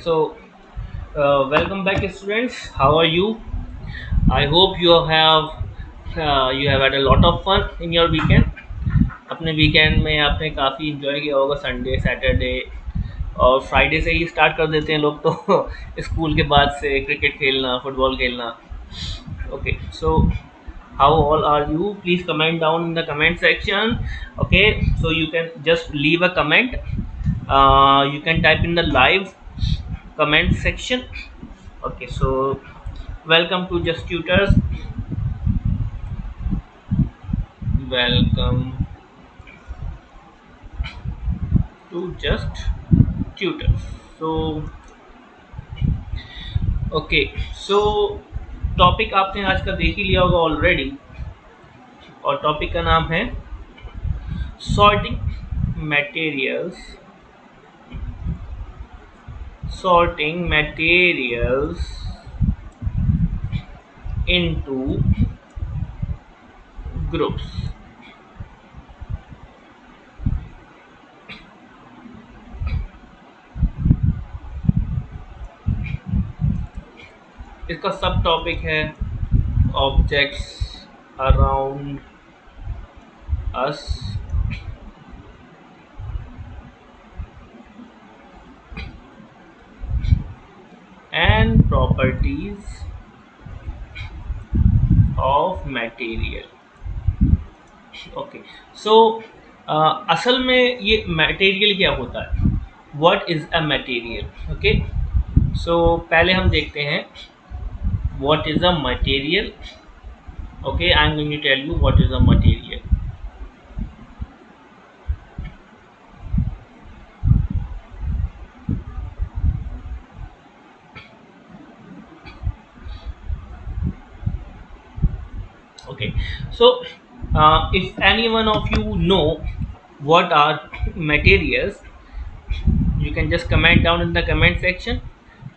Welcome back, students. How are you? I hope you have had a lot of fun in your weekend. अपने weekend में आपने काफ़ी enjoy किया होगा Sunday Saturday और Friday से ही स्टार्ट कर देते हैं लोग तो स्कूल के बाद से क्रिकेट खेलना फुटबॉल खेलना. Okay, so how all are you? Please comment down in the comment section. Okay, so you can just leave a comment. You can type in the live comment section. Okay, so welcome to Justtutors. Welcome to Justtutors. So okay, so topic आपने आज का देख ही लिया होगा already और topic का नाम है sorting materials into groups. इसका सब टॉपिक है objects around us and properties of material. Okay, so असल में ये मटेरियल क्या होता है? What is a material? Okay, so पहले हम देखते हैं what is a material. Okay, I am going to tell you what is a material. Okay, so if any one of you know what are materials, you can just comment down in the comment section,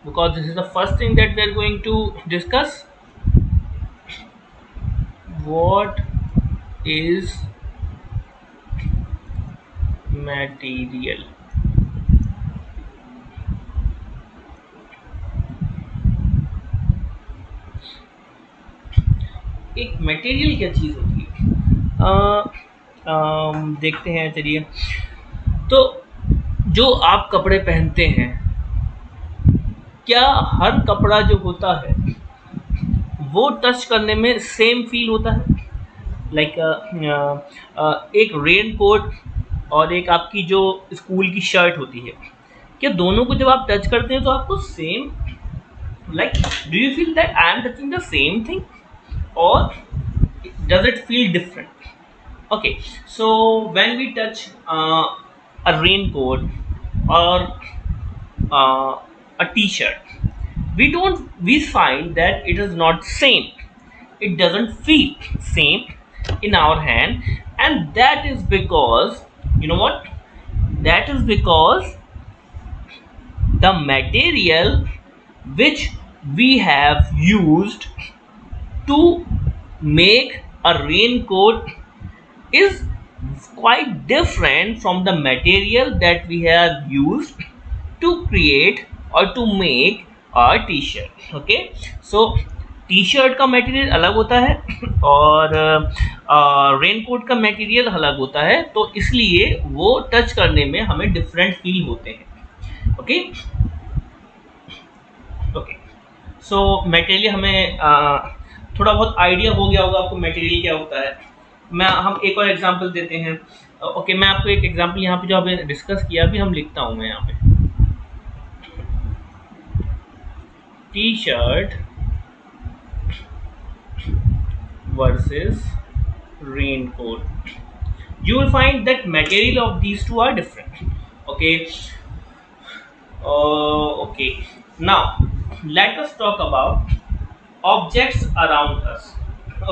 because this is the first thing that we are going to discuss. What is material? एक material क्या चीज़ होती है? देखते हैं, चलिए. तो जो आप कपड़े पहनते हैं, क्या हर कपड़ा जो होता है वो टच करने में सेम फील होता है? लाइक एक रेन कोट और एक आपकी जो स्कूल की शर्ट होती है, क्या दोनों को जब आप टच करते हैं तो आपको same, like do you feel that I am touching the same thing or does it feel different? Okay, so when we touch a raincoat or a t-shirt, we find that it is not same, it doesn't feel same in our hand, and that is because, you know what, that is because the material which we have used to make a raincoat is quite different from the material that we have used to create or to make a t-shirt. Okay, so t-shirt का material अलग होता है और raincoat का material अलग होता है, तो इसलिए वो टच करने में हमें डिफरेंट फील होते हैं. ओके ओके, सो मटेरियल हमें थोड़ा बहुत आइडिया हो गया होगा आपको मटेरियल क्या होता है. हम एक और एग्जांपल देते हैं. ओके, मैं आपको एक एग्जांपल यहाँ पे जो आपने डिस्कस किया अभी हम लिखता हूँ मैं यहाँ पे. T shirt versus raincoat, you will find that material of these two are different. Okay, okay, now let us talk about objects around us.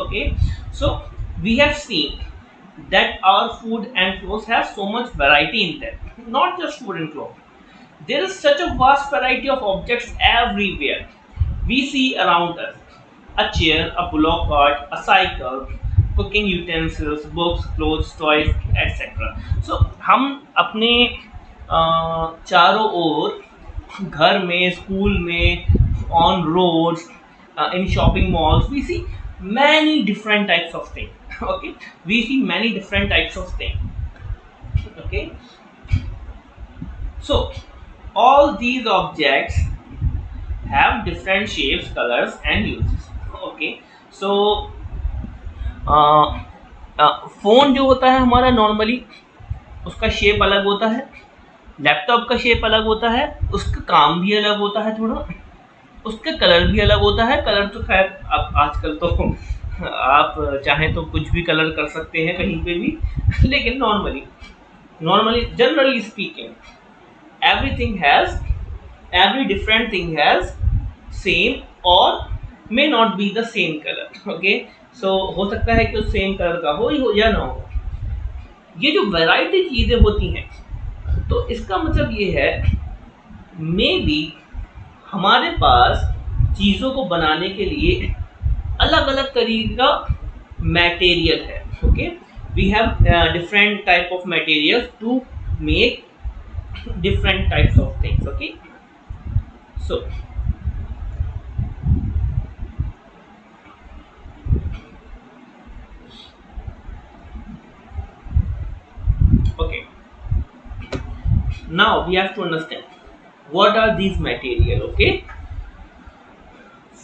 Okay, so we have seen that our food and clothes have so much variety in them. Not just food and clothes, there is such a vast variety of objects everywhere we see around us. A chair, a bullock cart, a cycle, cooking utensils, books, clothes, toys, etc. So हम अपने चारों ओर घर में, school में, on roads, in shopping malls, we see many different types of things. Okay, we see many different types of things. Okay, so all these objects have different shapes, colors, and uses. Okay, so phone जो होता है हमारा normally, उसका shape अलग होता है, laptop का shape अलग होता है, उसका काम भी अलग होता है, थोड़ा उसका कलर भी अलग होता है। कलर तो खैर अब आजकल तो आप चाहें तो कुछ भी कलर कर सकते हैं कहीं पे भी, लेकिन normally generally speaking everything has every different thing has same or may not be the same color. Okay, so हो सकता है कि उस सेम कलर का हो या ना हो। ये जो वैरायटी चीजें होती हैं, तो इसका मतलब ये है मे बी हमारे पास चीज़ों को बनाने के लिए अलग अलग तरीके का मटेरियल है। Okay, we have different type of material to make different types of things. Okay, so okay, now we have to understand what are these material. Okay,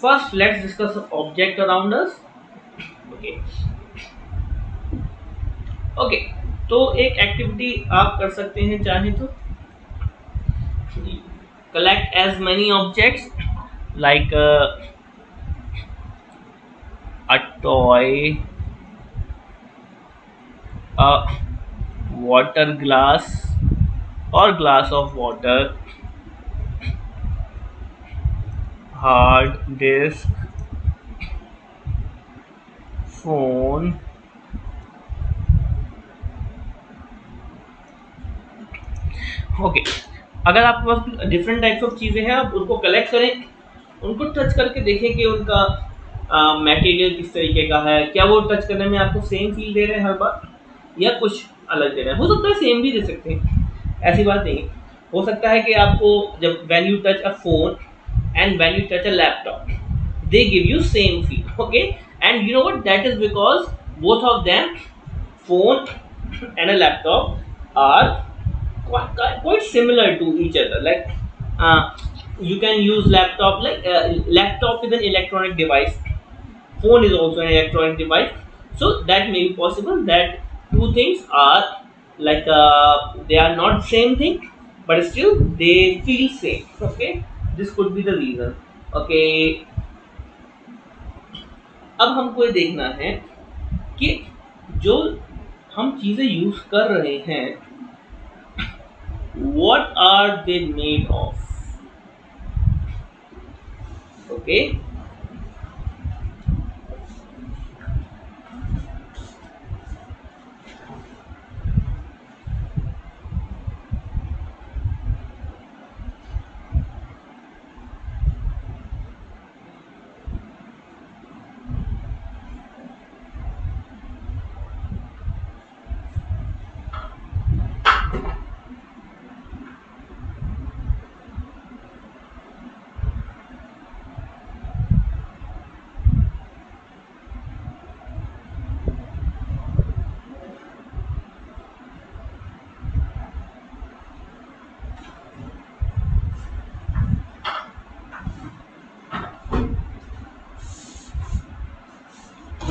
first let's discuss the object around us. Okay, okay, तो एक activity आप कर सकते हैं चाहे तो, collect as many objects like a toy, a water glass or glass of water, hard disk, phone, okay. अगर आपके पास डिफरेंट टाइप्स ऑफ चीज़ें हैं, आप उनको कलेक्ट करें, उनको टच करके देखें कि उनका मटेरियल किस तरीके का है, क्या वो टच करने में आपको सेम फील दे रहे हैं हर बार या कुछ अलग दे रहे हैं। हो सकता है सेम भी दे सकते हैं, ऐसी बात नहीं। हो सकता है कि आपको जब when you touch a phone and when you touch a laptop, they give you same feel. Okay, and you know what, that is because both of them, phone and a laptop are quite similar to each other. Like you can use laptop, like laptop is an electronic device, phone is also an electronic device, so that may be possible that two things are like they are not same thing but still they feel same. Okay, this could be the reason. Okay, अब हमको ये देखना है कि जो हम चीजें use कर रहे हैं, what are they made of? Okay,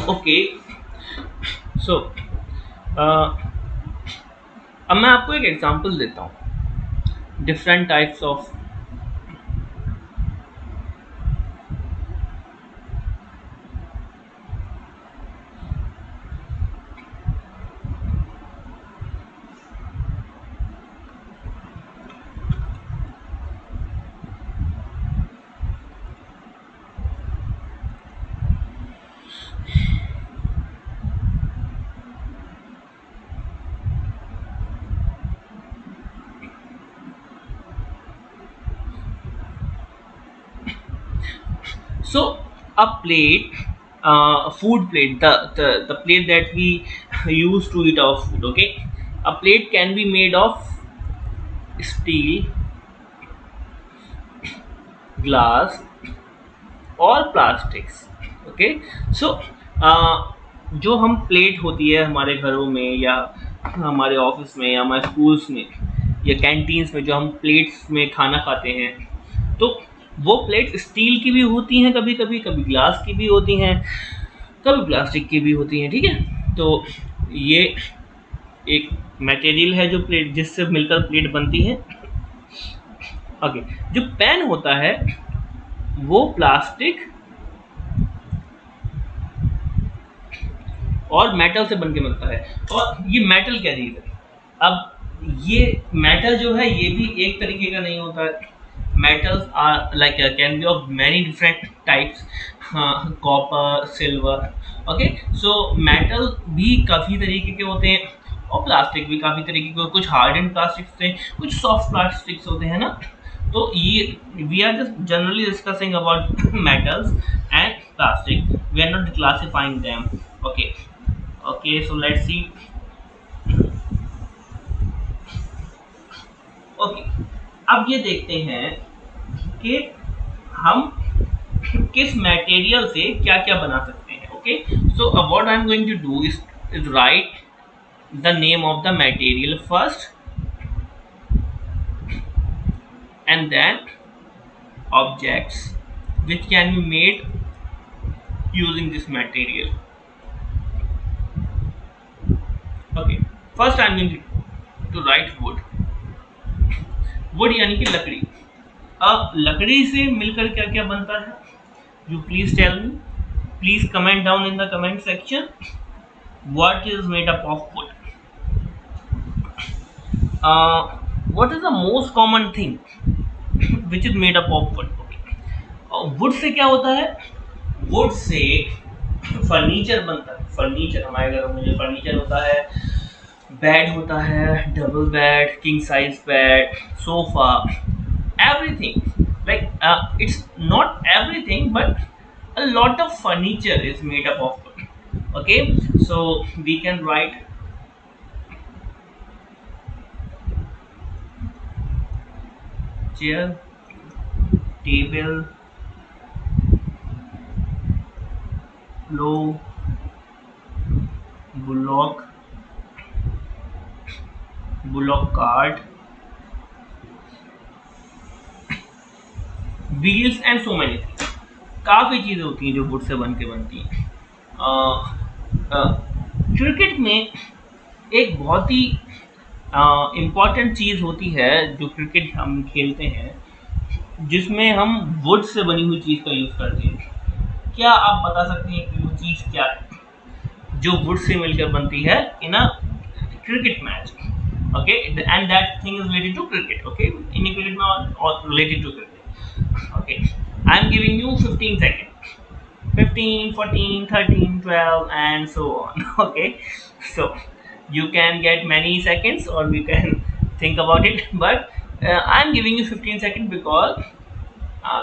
okay, so अब मैं आपको एक एग्जांपल देता हूँ different types of. So a plate, food plate, the plate that we use to eat our food. Okay, a plate can be made of steel, glass और plastics. Okay, सो जो हम plate होती है हमारे घरों में या हमारे ऑफिस में या हमारे स्कूल्स में या कैंटीन्स में, जो हम प्लेट्स में खाना खाते हैं, तो वो प्लेट स्टील की भी होती हैं, कभी कभी कभी ग्लास की भी होती हैं, कभी प्लास्टिक की भी होती हैं। ठीक है, तो ये एक मटेरियल है जो प्लेट, जिससे मिलकर प्लेट बनती है। ओके, जो पेन होता है वो प्लास्टिक और मेटल से बन के बनता है। और ये मेटल क्या चीज़ है? अब ये मेटल जो है ये भी एक तरीके का नहीं होता है। Metals are like can be of many different types, copper, silver. Okay, so metal भी काफ़ी तरीके के होते हैं और प्लास्टिक भी काफ़ी तरीके के, कुछ हार्ड एंड प्लास्टिक्स होते हैं, कुछ सॉफ्ट प्लास्टिक्स होते हैं ना। तो ये we are just generally discussing about metals and plastic, we are not classifying them. Okay, okay, so let's see. Okay, अब ये देखते हैं कि हम किस मटेरियल से क्या क्या बना सकते हैं। Okay, so what I am going to do is write the name of the material first and then objects which can be made using this material. Okay, first I am going to write wood. wood यानी कि लकड़ी। अब लकड़ी से मिलकर क्या क्या बनता है, you please tell me, please comment down in the comment section what is made up of wood. What is the most common thing which is made up of wood? Would say क्या होता है? Would say furniture बनता है। Furniture हमारे घरों में जो furniture होता है, बेड होता है, double bed, king size bed, sofa, everything, like it's not everything but a lot of furniture is made up of wood. Okay, so we can write chair, table, floor, bullock cart, wheels and so many things. काफ़ी चीज़ें होती हैं जो would say बन के बनती हैं। Cricket में एक बहुत ही इम्पॉर्टेंट चीज़ होती है जो क्रिकेट हम खेलते हैं, जिसमें हम वुड से बनी हुई चीज़ का यूज़ करते हैं। क्या आप बता सकते हैं कि वो चीज़ क्या है जो वुड से मिलकर बनती है in a cricket match? Okay, and that thing is related to cricket. Okay, in cricket में और related to cricket. Okay, I am giving you 15 seconds, 15, 14, 13, 12 and so on. Okay, so you can get many seconds or you can think about it, but I'm giving you 15 seconds because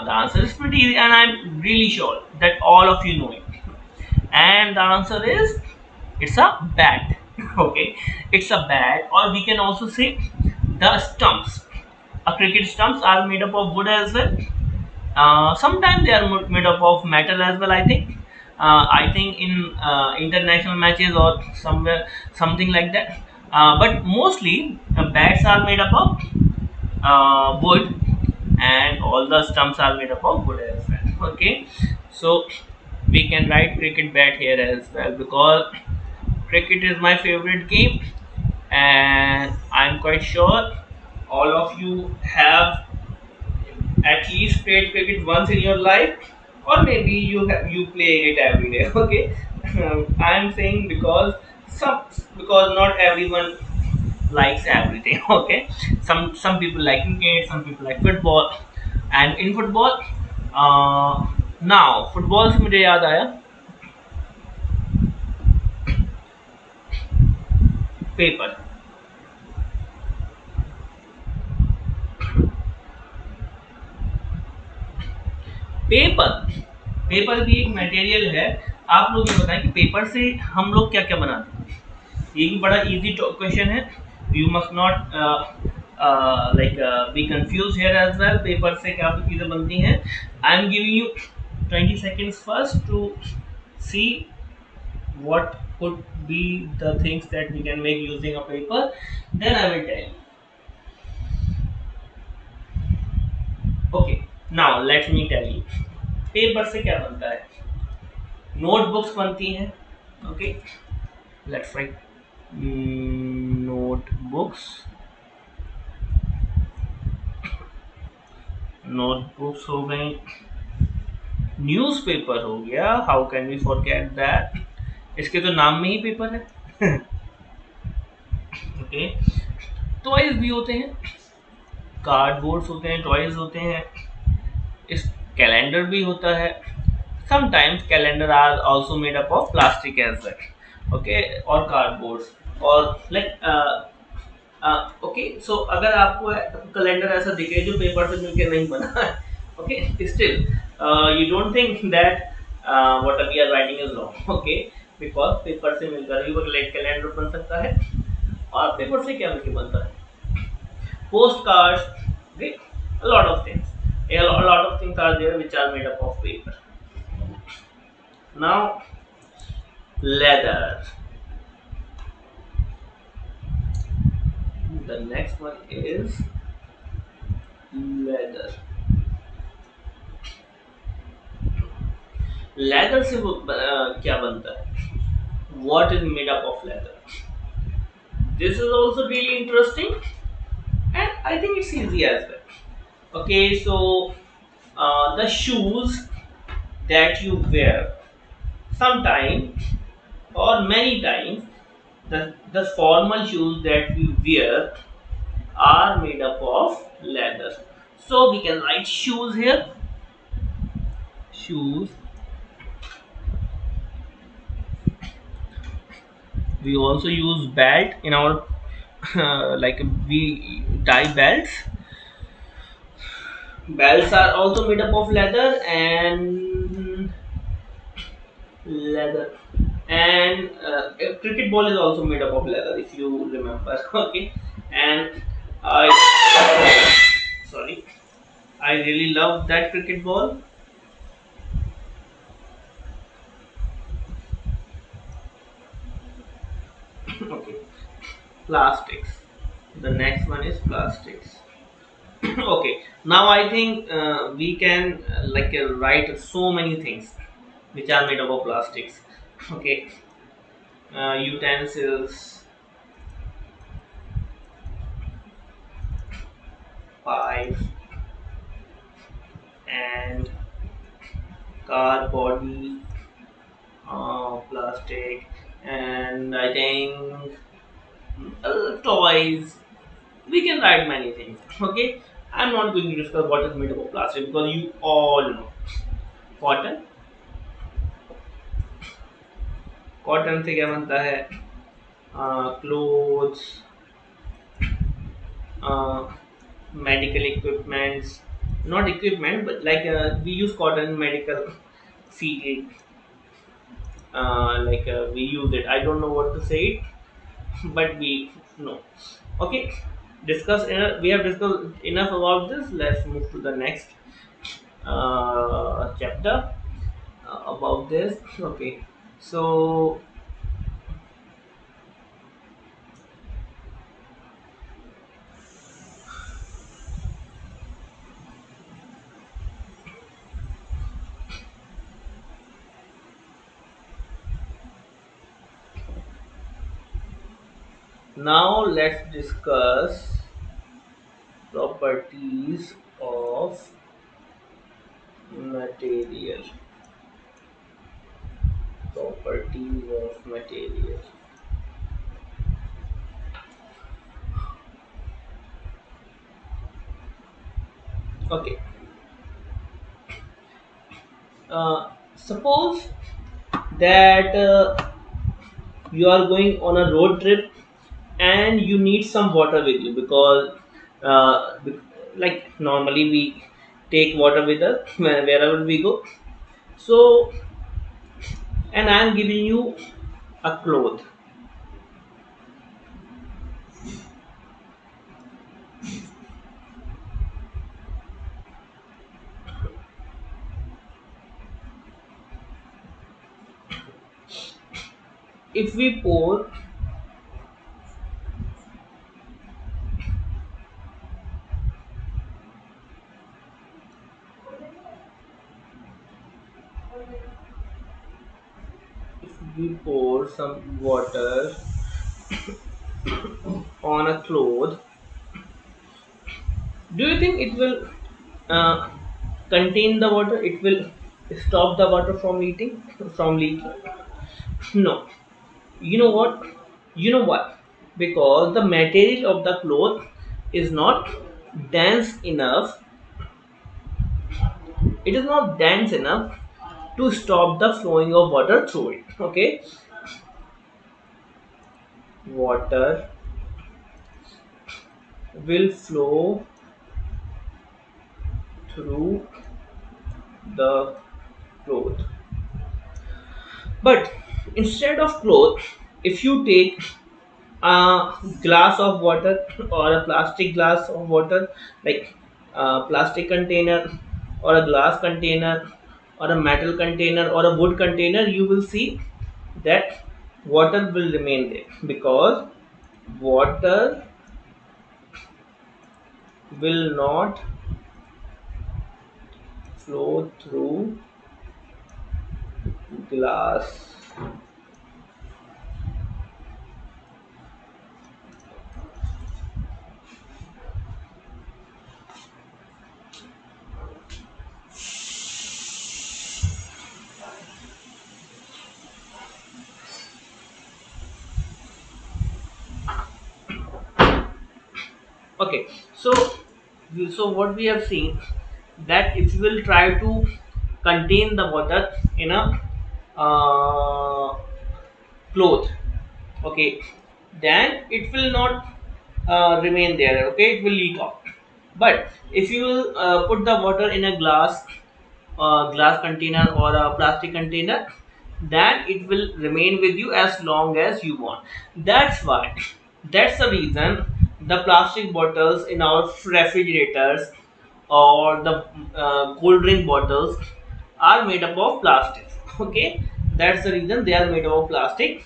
the answer is pretty easy and I'm really sure that all of you know it. And the answer is it's a bat. Okay, it's a bat, or we can also say the stumps. A cricket stumps are made up of wood as well. Sometimes they are made up of metal as well, I think in international matches or somewhere something like that, but mostly bats are made up of wood, and all the stumps are made up of wood as well. Okay, so we can write cricket bat here as well because cricket is my favorite game, and I'm quite sure all of you have at least played cricket once in your life, or maybe you play it every day. Okay, I am saying because not everyone likes everything. Okay, some people like cricket, some people like football, and in football, now football से मुझे याद आया paper. Paper भी एक material है। आप लोग ये बताएं कि पेपर से हम लोग क्या क्या बनाते हैं। ये भी बड़ा इजी क्वेश्चन है, you must not be confused here as well. Paper से क्या चीजें बनती हैं. I am giving you 20 seconds first to see what could be the things that we can make using a paper. Then I will tell you. Okay. Now let me tell you. Paper से क्या बनता है? Notebooks बनती हैं. Okay. Let's write notebooks. Notebooks हो गई. Newspaper हो गया. How can we forget that? इसके तो नाम में ही पेपर है. ओके. टॉयज भी होते हैं. कार्डबोर्ड्स होते हैं. टॉयज होते हैं. इस कैलेंडर भी होता है. Sometimes calendar are also made up of plastic as well. Okay. और कार्डबोर्ड्स और लाइक ओके. सो अगर आपको कैलेंडर ऐसा दिखे जो पेपर से मिलकर नहीं बना है, okay, still you don't think that what we are writing is wrong. Okay, because paper से मिलकर भी वो कैलेंडर बन सकता है. और पेपर से क्या मिलकर बनता है? Post cards. Okay, a lot of things. A lot of things are there which are made up of paper. Now leather. The next one is leather. Leather से क्या बनता है? What is made up of leather? This is also really interesting, and I think it's easy as well. Okay, so the shoes that you wear, sometimes or many times, the formal shoes that you wear are made up of leather. So we can write shoes here. Shoes. We also use belt in our like we tie belts. Belts are also made up of leather and a cricket ball is also made up of leather, if you remember. Okay. And I sorry, I really love that cricket ball. Okay. Plastics. The next one is plastics. Okay. Now I think we can write so many things which are made up of plastics. Okay. Utensils, pipes, and car body, plastic, and I think toys. We can write many things. Okay. I'm not going to discuss what is made up of plastic because you all know. Cotton. Cotton से क्या बनता है? Clothes, medical equipments, not equipment but we use cotton in medical field. We use it. I don't know what to say it, but we know. Okay, we have discussed enough about this. Let's move to the next chapter about this. Okay, so now let's discuss properties of material. Properties of material. Okay. Suppose that you are going on a road trip and you need some water with you because like normally we take water with us wherever we go. So, and I am giving you a cloth. if we pour some water on a cloth, do you think it will uh, contain the water? It will stop the water from leaking? No. You know what? You know what? Because the material of the cloth is not dense enough. It is not dense enough to stop the flowing of water through it. Okay, water will flow through the cloth. But instead of cloth, if you take a glass of water or a plastic glass of water, like a plastic container or a glass container or a metal container or a wood container, you will see that water will remain there, because water will not flow through glass. Okay, so what we have seen, that if you will try to contain the water in a uh, cloth, okay, then it will not remain there, okay, it will leak out. But if you will put the water in a glass container or a plastic container, then it will remain with you as long as you want. That's the reason the plastic bottles in our refrigerators or the cold drink bottles are made up of plastic. Okay, that's the reason they are made up of plastic.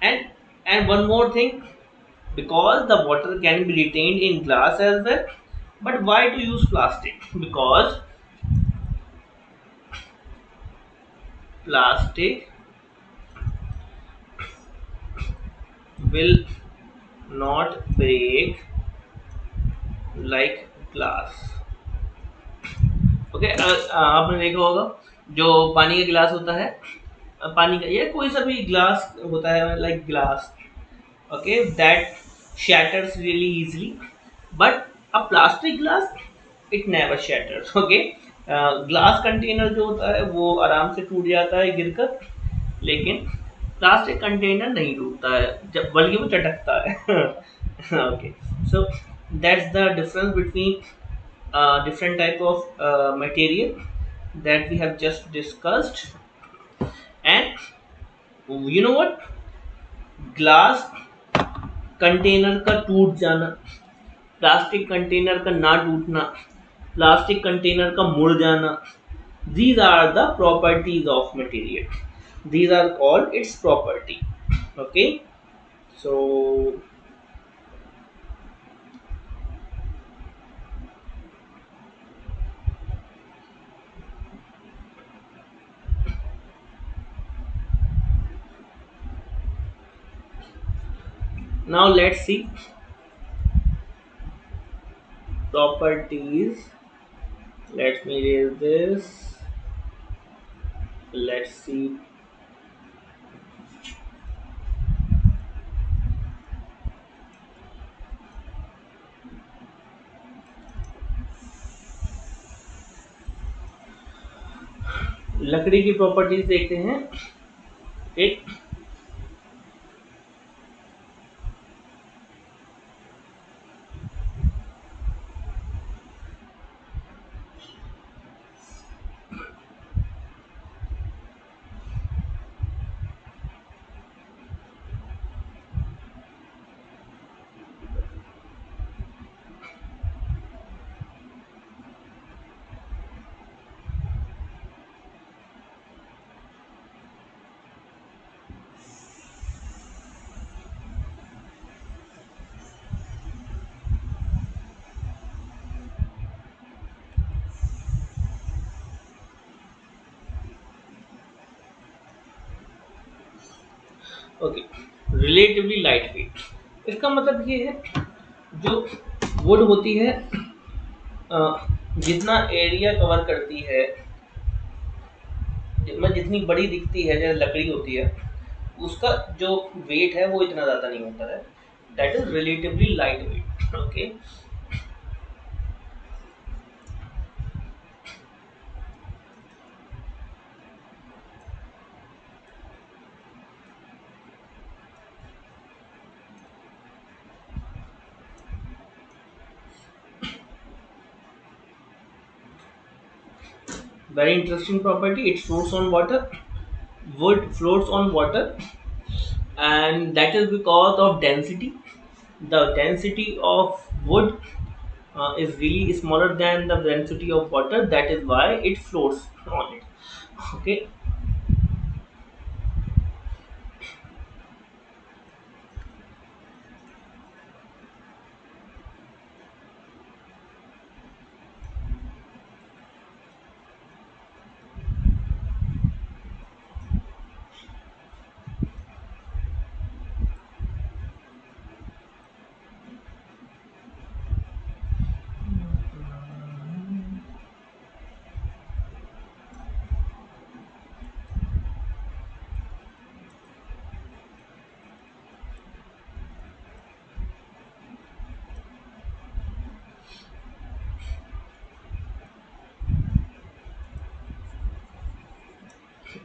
And one more thing, because the water can be retained in glass as well. But why to use plastic? Because plastic will not break like glass. Okay, आपने देखा होगा जो पानी का गिलास होता है, पानी का या कोई सा भी ग्लास होता है, like glass, okay, that shatters really easily, but a plastic glass, it never shatters. Okay, glass container जो होता है वो आराम से टूट जाता है गिरकर, लेकिन प्लास्टिक कंटेनर नहीं टूटता है, जब बल्कि वो चटकता है. Okay, so that's the difference between different type of material that we have just discussed. And you know what, glass container का टूट जाना, प्लास्टिक कंटेनर का ना टूटना, प्लास्टिक कंटेनर का मुड़ जाना, these are the properties of material. These are called its property. Okay, so now let's see properties. Let me erase this. Let's see. लकड़ी की प्रॉपर्टीज देखते हैं. एक, ओके, रिलेटिवली लाइट वेट, इसका मतलब ये है जो वुड होती है अ, जितना एरिया कवर करती है, मतलब जितनी बड़ी दिखती है जैसे लकड़ी होती है, उसका जो वेट है वो इतना ज़्यादा नहीं होता है, that is relatively light weight. Okay, very interesting property, it floats on water. Wood floats on water, and that is because of density. The density of wood is really smaller than the density of water, that is why it floats on it. Okay,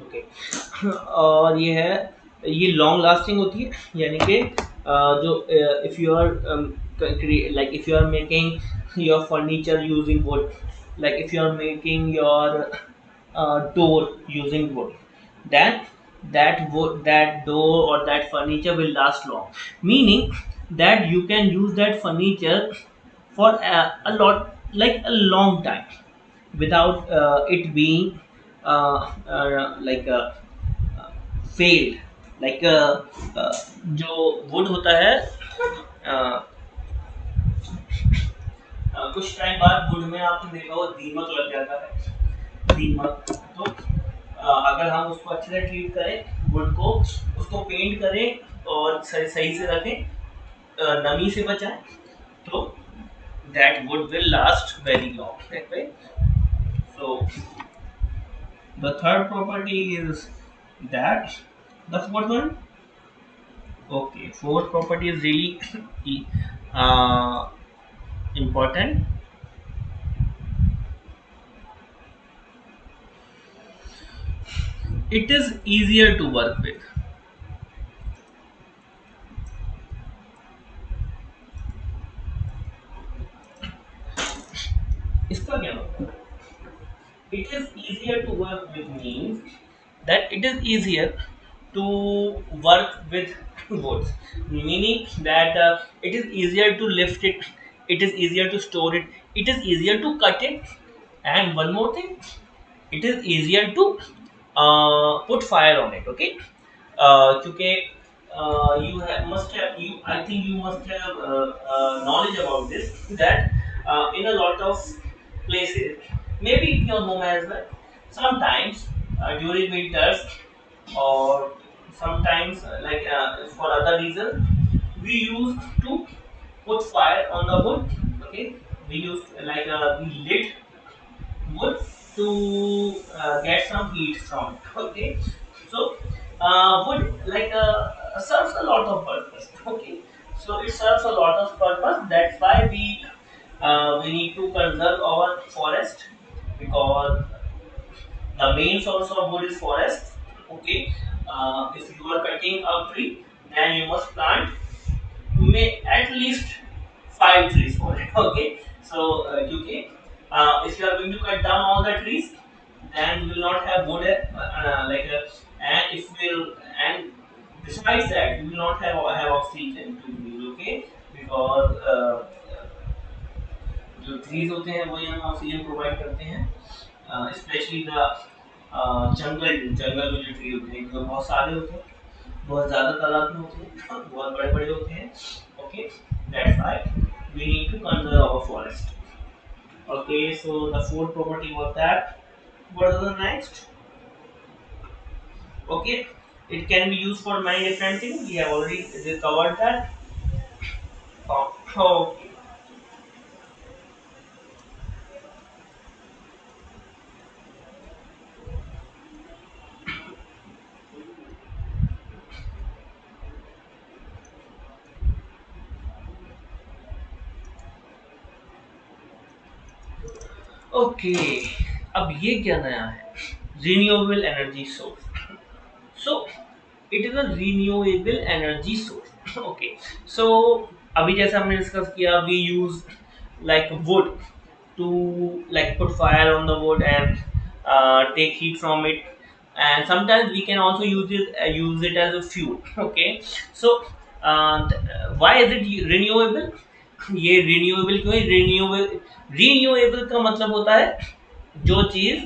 okay. और ये है, ये long lasting होती है, यानी कि जो if you are like if you are making your furniture using wood, like if you are making your door using wood, then that door or that furniture will last long, meaning that you can use that furniture for a lot, like a long time, without it being like failed, like जो wood होता है कुछ time बाद would में आपने देखा हो दीमक लग जाता है, दीमक। तो अगर हम उसको अच्छे से ट्रीट करें वुड को, उसको पेंट करें और सही से रखें, नमी से बचाएं, तो that wood will last very long, right? So the third property is that, the fourth one, okay, fourth property is really uh, important. It is easier to work with. इसका क्या मतलब? It is easier to work with means that it is easier to work with woods, meaning that it is easier to lift it, it is easier to store it, it is easier to cut it, and one more thing, it is easier to put fire on it. Okay, क्योंकि must have, you I think you must have knowledge about this, that in a lot of places, maybe in your home as well, sometimes during winters, or sometimes for other reasons, we used to put fire on the wood. Okay, we used we lit wood to get some heat from it. Okay, so wood serves a lot of purpose. Okay, so it serves a lot of purpose, that's why we need to conserve our forest, because the main source of wood is forest. Okay, if you are cutting a tree, then you must plant may at least 5 trees for it. Okay, so क्योंकि if you are going to cut down all the trees, then you will not have wood, and if will and besides that you will not have oxygen to breathe. Okay, because जो trees होते हैं वही हमें oxygen provide करते हैं, specially the jungle में जो tree होते हैं, जो बहुत सारे होते हैं, बहुत ज़्यादा तादाद में होते हैं, बहुत बड़े बड़े होते हैं। Okay, that's why we need to conserve our forest. Okay, so the fourth property was that. What is the next? Okay, It can be used for many different things. We have already covered that. Okay. Okay, अब ये क्या नया है? Renewable energy source. So it is a renewable energy source. Okay, so अभी जैसा हमने discuss किया, we use like wood to like put fire on the wood and take heat from it, and sometimes we can also use it as a fuel. Okay, so why is it renewable? ये renewable क्यों है? Renewable का मतलब होता है जो चीज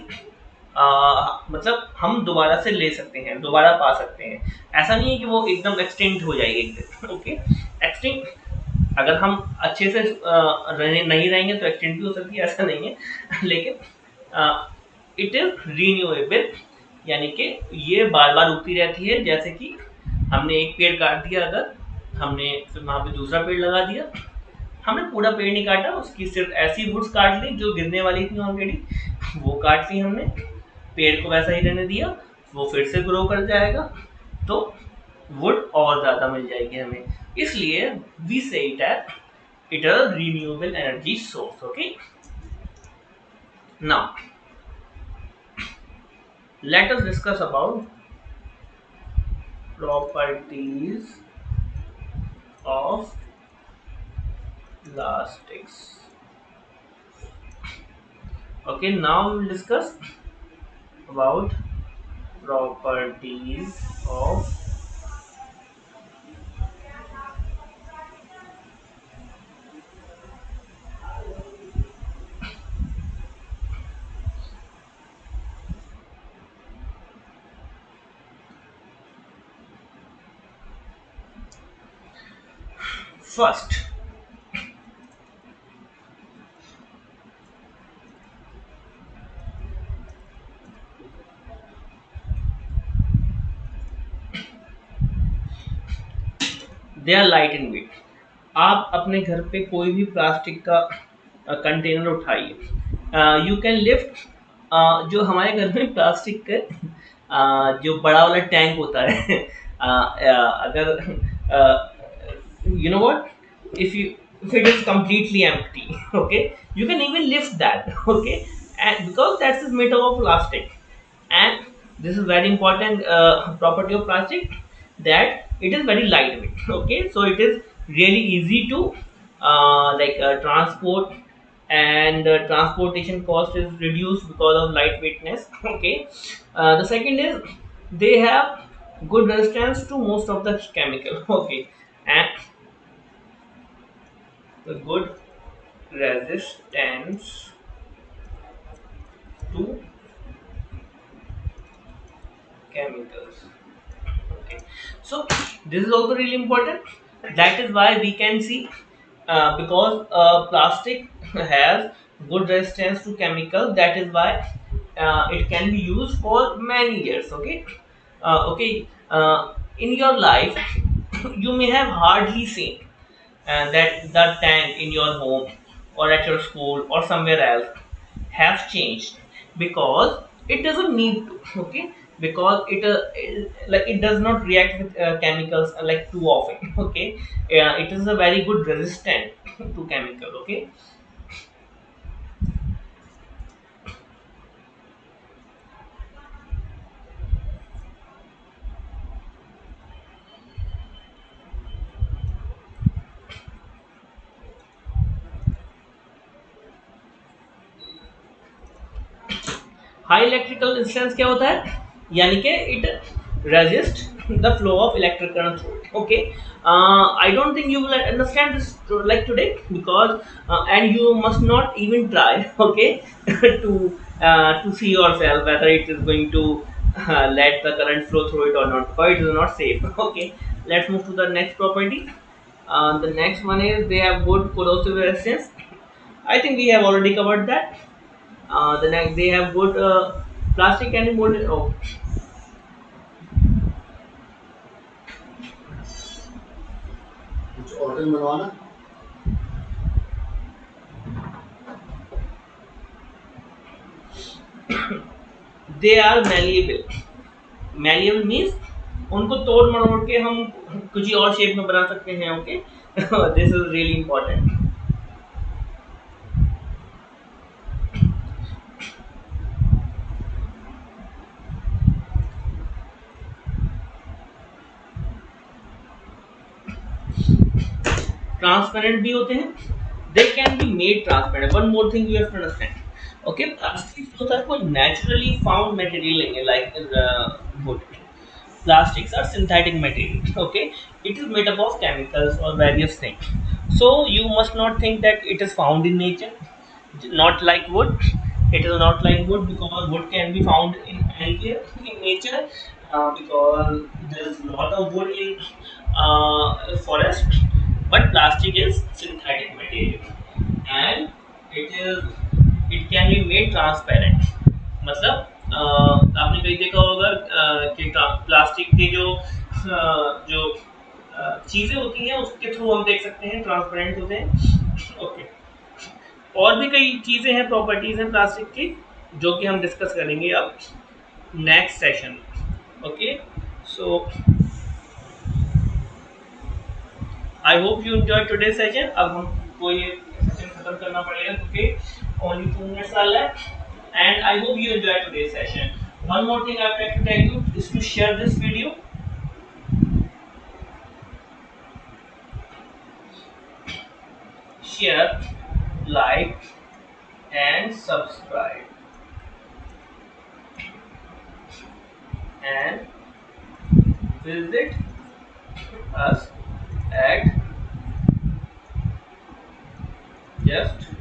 मतलब हम दोबारा से ले सकते हैं, दोबारा पा सकते हैं. ऐसा नहीं है कि वो एकदम एक्सटिंक्ट हो जाएगी एक दिन. ओके, एक्सटिंक्ट अगर हम अच्छे से नहीं रहेंगे तो एक्सटिंक्ट भी हो सकती है, ऐसा नहीं है. लेकिन इट इज रीन्यूएबल, यानी कि ये बार बार उगती रहती है. जैसे कि हमने एक पेड़ काट दिया, अगर हमने फिर वहां पे दूसरा पेड़ लगा दिया, हमने पूरा पेड़ नहीं काटा, उसकी सिर्फ ऐसी वुड्स काट ली जो गिरने वाली थी ऑलरेडी, वो काट ली हमने, पेड़ को वैसा ही रहने दिया, वो फिर से ग्रो कर जाएगा, तो वुड और ज़्यादा मिल जाएगी हमें. इसलिए we say it as it a renewable energy source. Okay, now let us discuss about properties of plastics. Okay, now we will discuss about properties of first. They are light in weight. आप अपने घर पे कोई भी plastic का container उठाइए, you can lift. जो हमारे घर में प्लास्टिक के जो बड़ा वाला टैंक होता है, अगर you know what, if it is completely empty, okay, you can even lift that. Okay, and because that is made of plastic, and this is very important property of plastic, that it is very lightweight. Okay, so it is really easy to transport, and transportation cost is reduced because of lightweightness. Okay, the second is they have good resistance to most of the chemical. Okay, and the good resistance to chemicals. Okay, so this is also really important. That is why we can see, because plastic has good resistance to chemicals. That is why it can be used for many years. Okay, in your life you may have hardly seen that the tank in your home or at your school or somewhere else have changed, because it doesn't need to. Okay, because it does not react with chemicals like too often. Okay, it is a very good resistant to chemical. Okay, high electrical resistance क्या होता है? यानी कि it resist the flow of electric current through it. Okay, I don't think you will understand this like today, because and you must not even try. Okay, to see yourself whether it is going to let the current flow through it or not, because it is not safe. Okay, let's move to the next property. The next one is they have good corrosive resistance. I think we have already covered that. The next, they have good plastic and molded. Oh, कुछ order बनवाना। They are malleable. Malleable means उनको तोड़ मरोड़ के हम कुछ और shape में बना सकते हैं। Okay, this is really important. Transparent भी होते हैं, they can be made transparent. One more thing you have to understand. Okay, plastic होता है कोई नेचुरली फाउंड मटेरियल नहीं है, like wood. Plastics are synthetic material. Okay, it is made up of chemicals or various things. So you must not think that it is found in nature. Not like wood. It is not like wood because wood can be found in anywhere in nature, because there is a lot of wood in forest. But plastic is synthetic material, and it can be made transparent. मतलब आपने कहीं देखा होगा कि plastic के जो चीजें होती हैं उसके थ्रू हम देख सकते हैं, ट्रांसपेरेंट होते हैं। ओके, और भी कई चीजें हैं, प्रॉपर्टीज हैं प्लास्टिक की, जो कि हम डिस्कस करेंगे अब नेक्स्ट सेशन में। Okay, so I hope you enjoy today session. अब हमको ये सेशन खत्म करना पड़ेगा क्योंकि only 2 minutes are left, and I hope you enjoyed today's session. One more thing I would like to tell you is to share this video. Share, like, and subscribe. And visit us at Justtutors.com.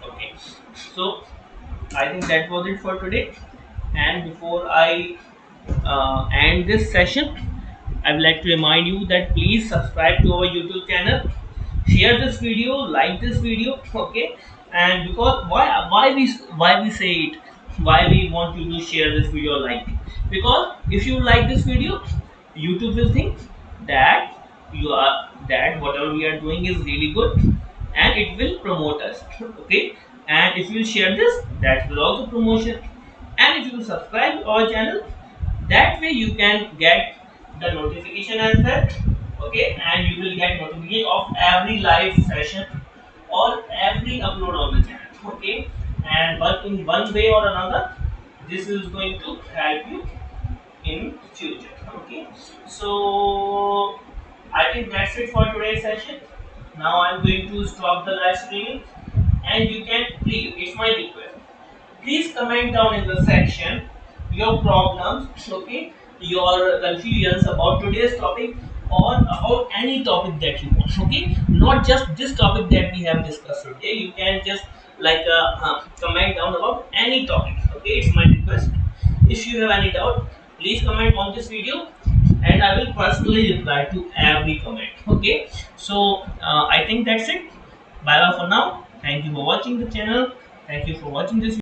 Okay, so I think that was it for today. And before I end this session, I would like to remind you that please subscribe to our YouTube channel, share this video, like this video. Okay, and because why we say it, why we want you to share this video, like it? Because if you like this video, YouTube will think that that whatever we are doing is really good, and it will promote us. Okay, and if you share this, that will also promotion. And if you subscribe our channel, that way you can get the notification as well. Okay, and you will get notification of every live session or every upload on the channel. Okay, and but in one way or another, this is going to help you in future. Okay, so I think that's it for today's session. Now I'm going to stop the live streaming, and you can please, it's my request, please comment down in the section your problems, okay, your confusions about today's topic or about any topic that you want. Okay, not just this topic that we have discussed today. You can just like comment down about any topic. Okay, it's my request. If you have any doubt, please comment on this video, and I will personally reply to every comment. Okay, so I think that's it. Bye bye for now. Thank you for watching the channel. Thank you for watching this